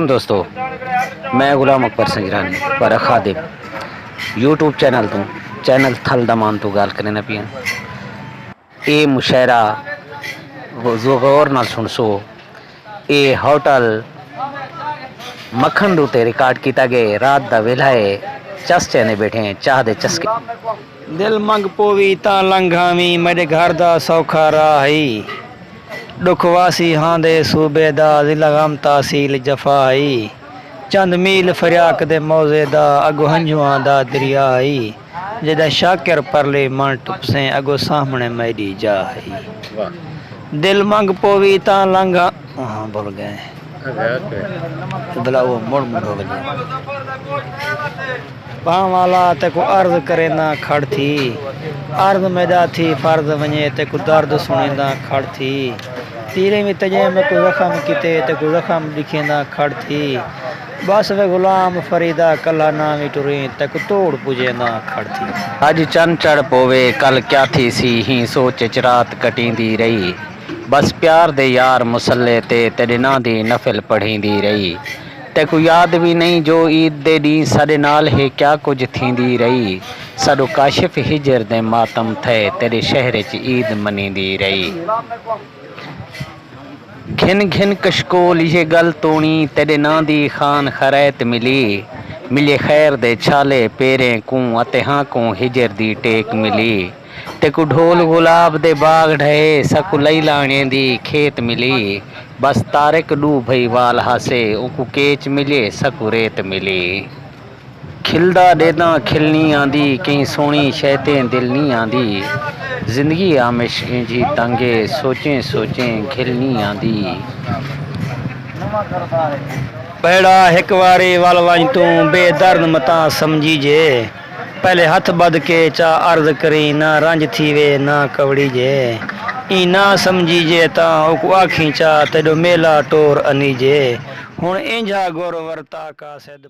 दोस्तों, मैं गुलाम अकबर संजरानी पर खादिम यूट्यूब चैनल तो चैनल थल दमान तो गाल करें न पिया ए मुशायरा जो गौर नाल सुन सो ए होटल मक्खन दूते रिकॉर्ड किया गए रात दा वेला है चस चैने बैठे हैं चाह दे चस्के दिल मंग पोवी ता लंघावी मेरे घर दा सौखा राही दुखवासी हां दे सूबे दा जिला गम तहसील जफाई चंद मील फरियाक दे मौजे दा अगो हंजुआं दा दरियाई जेदा शाकिर परले मन टुपसे अगो सामने मेरी जाई दिल मंग पोवी ता लंघा हाँ बोल गए बला वो मोड़ मुड़ हो गया पां वाला ते को अर्ज करे ना खड़ थी अर्ज मैदा थी फर्ज वने ते को दर्द सुनेंदा खड़ थी तीरे में तजे में को जख्म किते ते को जख्म दिखेंदा खड़ थी बस वे गुलाम फरीदा कला नामी टुरी ते को तोड़ पुजेंदा खड़ थी आज चन चढ़ पोवे कल क्या थी सी ही सोच चरात कटींदी रही बस प्यार दे यार मुसल्ले ते तेरे ना दी नफिल पढ़ींदी रही ते को याद भी नहीं जो ईद दे डी साडे नाल है क्या कुछ थींदी रही साडो काशिफ हिजर दे मातम थे तेरे शहर च ईद मनींदी रही घिन घिन कशकोल ये गल तोणी तेरे ना दी खान खरैत मिले खैर दे छाले पेरे कूं अते हाँ को हिजर दी टेक मिली ते को ढोल गुलाब दे बाग ढहे सकु लई लाणे दी खेत मिली बस तारक डू भई वाल हासे उको केच मिले सकु रेत मिली खिलदा देदा खिलनी आंदी कहीं सोनी शैतें दिल नहीं आंदी जिंदगी आमिश जी तंगे सोचें सोचें खिलनी आंदी पैड़ा एक वारी वाल वंज तू बेदर्द मता समझी जे पहले हथ बद के चा अर्ज करी ना रंज थी वे ना कवड़ी जे ई ना समझी जे ता ओको आखी चा तेडो मेला टोर अनी जे हुण इंजा गोर वर्ता का सद